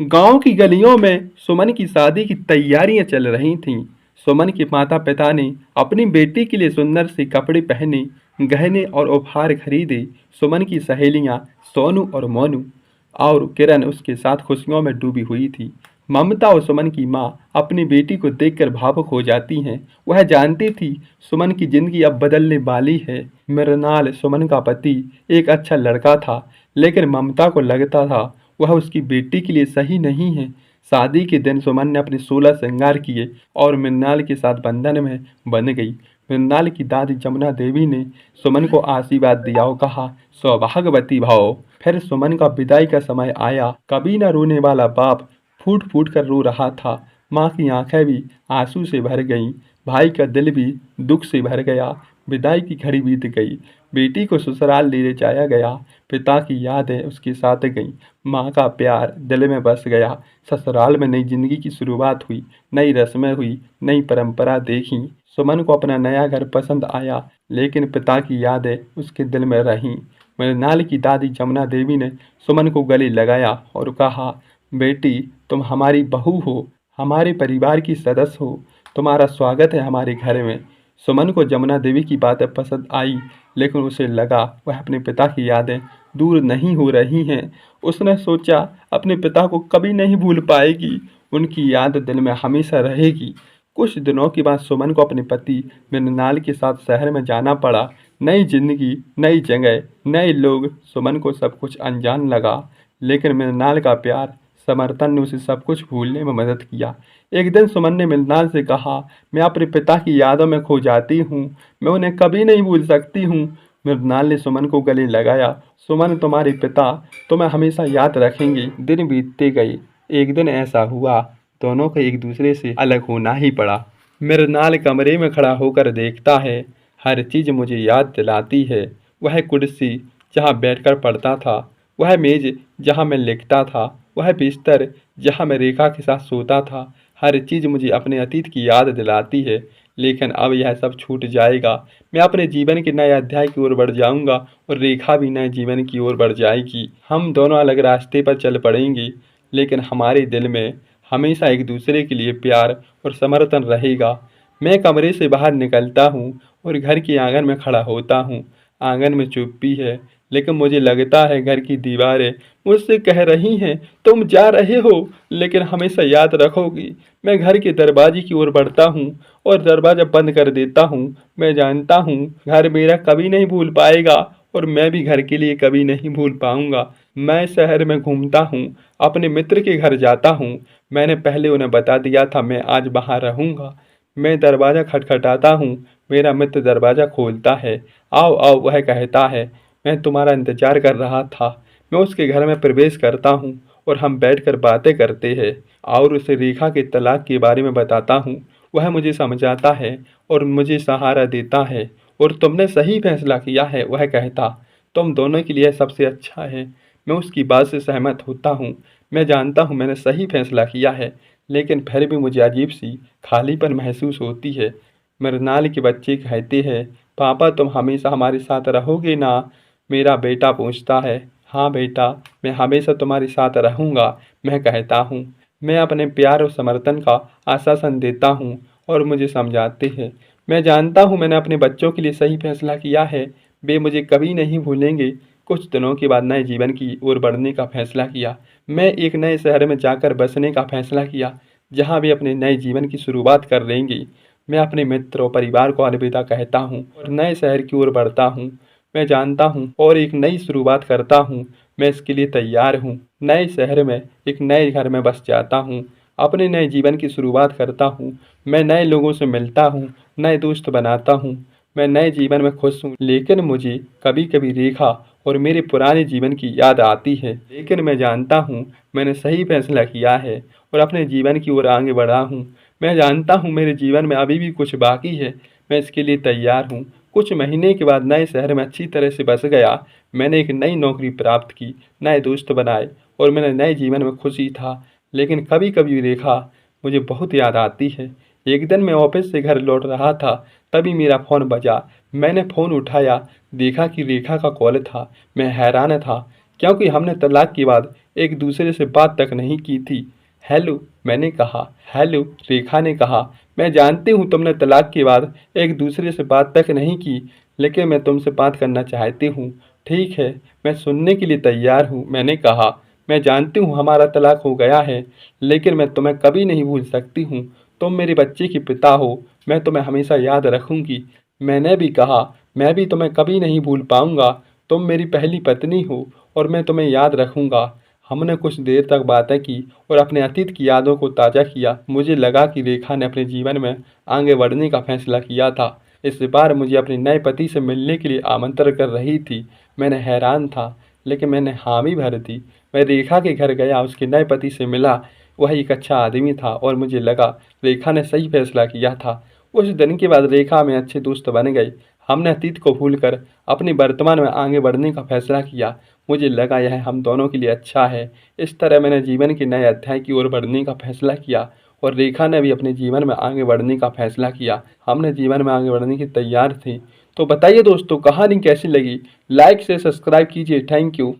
गांव की गलियों में सुमन की शादी की तैयारियां चल रही थीं। सुमन के माता पिता ने अपनी बेटी के लिए सुंदर से कपड़े पहने, गहने और उपहार खरीदे। सुमन की सहेलियां सोनू और मोनू और किरण उसके साथ खुशियों में डूबी हुई थी। ममता और सुमन की माँ अपनी बेटी को देखकर भावुक हो जाती हैं। वह जानती थी सुमन की जिंदगी अब बदलने वाली है। मृणाल सुमन का पति एक अच्छा लड़का था, लेकिन ममता को लगता था वह उसकी बेटी के लिए सही नहीं है। शादी के दिन सुमन ने अपने 16 श्रृंगार किए और मृणाल के साथ बंधन में बन गई। मृणाल की दादी जमुना देवी ने सुमन को आशीर्वाद दिया और कहा, सौभाग्यवती भव। फिर सुमन का विदाई का समय आया। कभी न रोने वाला बाप फूट फूट कर रो रहा था। माँ की आंखें भी आंसू से भर गईं। भाई का दिल भी दुख से भर गया। विदाई की घड़ी बीत गई। बेटी को ससुराल ले जाया गया। पिता की यादें उसके साथ गईं। माँ का प्यार दिल में बस गया। ससुराल में नई जिंदगी की शुरुआत हुई। नई रस्में हुई, नई परंपरा देखी। सुमन को अपना नया घर पसंद आया, लेकिन पिता की यादें उसके दिल में रहीं। मृणाल की दादी जमुना देवी ने सुमन को गले लगाया और कहा, बेटी तुम हमारी बहू हो, हमारे परिवार की सदस्य हो, तुम्हारा स्वागत है हमारे घर में। सुमन को जमुना देवी की बातें पसंद आई, लेकिन उसे लगा वह अपने पिता की यादें दूर नहीं हो रही हैं। उसने सोचा अपने पिता को कभी नहीं भूल पाएगी, उनकी याद दिल में हमेशा रहेगी। कुछ दिनों के बाद सुमन को अपने पति मृणाल के साथ शहर में जाना पड़ा। नई जिंदगी, नई जगह, नए लोग। सुमन को सब कुछ अनजान लगा, लेकिन मृणाल का प्यार, समर्थन ने उसे सब कुछ भूलने में मदद किया। एक दिन सुमन ने मृणाल से कहा, मैं अपने पिता की यादों में खो जाती हूँ, मैं उन्हें कभी नहीं भूल सकती हूँ। मृणाल ने सुमन को गले लगाया, सुमन तुम्हारे पिता तुम्हें हमेशा याद रखेंगे। दिन बीतते गए। एक दिन ऐसा हुआ, दोनों को एक दूसरे से अलग होना ही पड़ा। मृणाल कमरे में खड़ा होकर देखता है, हर चीज़ मुझे याद दिलाती है। वह कुर्सी जहाँ बैठकर पढ़ता था, वह मेज जहाँ मैं लिखता था, वह बिस्तर जहाँ मैं रेखा के साथ सोता था। हर चीज़ मुझे अपने अतीत की याद दिलाती है, लेकिन अब यह सब छूट जाएगा। मैं अपने जीवन के नए अध्याय की ओर बढ़ जाऊंगा और रेखा भी नए जीवन की ओर बढ़ जाएगी। हम दोनों अलग रास्ते पर चल पड़ेंगे, लेकिन हमारे दिल में हमेशा एक दूसरे के लिए प्यार और समर्थन रहेगा। मैं कमरे से बाहर निकलता हूँ और घर के आंगन में खड़ा होता हूँ। आंगन में चुप्पी है, लेकिन मुझे लगता है घर की दीवारें मुझसे कह रही हैं, तुम जा रहे हो लेकिन हमेशा याद रखोगी। मैं घर के दरवाजे की ओर बढ़ता हूँ और दरवाजा बंद कर देता हूँ। मैं जानता हूँ घर मेरा कभी नहीं भूल पाएगा और मैं भी घर के लिए कभी नहीं भूल पाऊंगा। मैं शहर में घूमता हूँ, अपने मित्र के घर जाता हूँ। मैंने पहले उन्हें बता दिया था मैं आज बाहर रहूँगा। मैं दरवाज़ा खटखटाता हूँ, मेरा मित्र दरवाज़ा खोलता है। आओ आओ वह कहता है, मैं तुम्हारा इंतजार कर रहा था। मैं उसके घर में प्रवेश करता हूँ और हम बैठकर बातें करते हैं और उसे रेखा के तलाक के बारे में बताता हूँ। वह मुझे समझाता है और मुझे सहारा देता है। और तुमने सही फैसला किया है, वह कहता, तुम दोनों के लिए सबसे अच्छा है। मैं उसकी बात से सहमत होता हूँ। मैं जानता हूँ मैंने सही फैसला किया है, लेकिन फिर भी मुझे अजीब सी खालीपन महसूस होती है। मृणाल के बच्चे कहते हैं, पापा तुम हमेशा हमारे साथ रहोगे ना? मेरा बेटा पूछता है। हाँ बेटा, मैं हमेशा तुम्हारे साथ रहूँगा, मैं कहता हूँ। मैं अपने प्यार और समर्थन का आश्वासन देता हूँ और मुझे समझाते हैं। मैं जानता हूँ मैंने अपने बच्चों के लिए सही फैसला किया है, वे मुझे कभी नहीं भूलेंगे। कुछ दिनों के बाद नए जीवन की ओर बढ़ने का फैसला किया। मैं एक नए शहर में जाकर बसने का फैसला किया, जहाँ वे अपने नए जीवन की शुरुआत कर लेंगे। मैं अपने मित्र और परिवार को अलविदा कहता हूँ और नए शहर की ओर बढ़ता हूँ। मैं जानता हूँ और एक नई शुरुआत करता हूँ। मैं इसके लिए तैयार हूँ। नए शहर में एक नए घर में बस जाता हूँ, अपने नए जीवन की शुरुआत करता हूँ। मैं नए लोगों से मिलता हूँ, नए दोस्त बनाता हूँ। मैं नए जीवन में खुश हूँ, लेकिन मुझे कभी कभी रेखा और मेरे पुराने जीवन की याद आती है। लेकिन मैं जानता हूँ मैंने सही फैसला किया है और अपने जीवन की ओर आगे बढ़ा हूँ। मैं जानता हूँ मेरे जीवन में अभी भी कुछ बाकी है, मैं इसके लिए तैयार हूँ। कुछ महीने के बाद नए शहर में अच्छी तरह से बस गया। मैंने एक नई नौकरी प्राप्त की, नए दोस्त बनाए और मैंने नए जीवन में खुशी था। लेकिन कभी कभी रेखा मुझे बहुत याद आती है। एक दिन मैं ऑफिस से घर लौट रहा था, तभी मेरा फ़ोन बजा। मैंने फ़ोन उठाया, देखा कि रेखा का कॉल था। मैं हैरान था, क्योंकि हमने तलाक के बाद एक दूसरे से बात तक नहीं की थी। हेलो, मैंने कहा। हेलो, रेखा ने कहा। मैं जानती हूँ तुमने तलाक के बाद एक दूसरे से बात तक नहीं की, लेकिन मैं तुमसे बात करना चाहती हूँ। ठीक है, मैं सुनने के लिए तैयार हूँ, मैंने कहा। मैं जानती हूँ हमारा तलाक हो गया है, लेकिन मैं तुम्हें कभी नहीं भूल सकती हूँ। तुम मेरे बच्चे के पिता हो, मैं तुम्हें हमेशा याद रखूंगी। मैंने भी कहा, मैं भी तुम्हें कभी नहीं भूल पाऊंगा। तुम मेरी पहली पत्नी हो और मैं तुम्हें याद रखूंगा। हमने कुछ देर तक बातें की और अपने अतीत की यादों को ताज़ा किया। मुझे लगा कि रेखा ने अपने जीवन में आगे बढ़ने का फैसला किया था। इस बार मुझे अपने नए पति से मिलने के लिए आमंत्रण कर रही थी। मैंने हैरान था, लेकिन मैंने हामी भर दी। मैं रेखा के घर गया, उसके नए पति से मिला। वह एक अच्छा आदमी था और मुझे लगा रेखा ने सही फैसला किया था। उस दिन के बाद रेखा में अच्छे दोस्त बन गए। हमने अतीत को भूलकर अपने वर्तमान में आगे बढ़ने का फैसला किया। मुझे लगा यह हम दोनों के लिए अच्छा है। इस तरह मैंने जीवन के नए अध्याय की ओर बढ़ने का फैसला किया और रेखा ने भी अपने जीवन में आगे बढ़ने का फैसला किया। हमने जीवन में आगे बढ़ने की तैयार थे। तो बताइए दोस्तों, कहानी कैसी लगी? लाइक से सब्सक्राइब कीजिए। Thank you.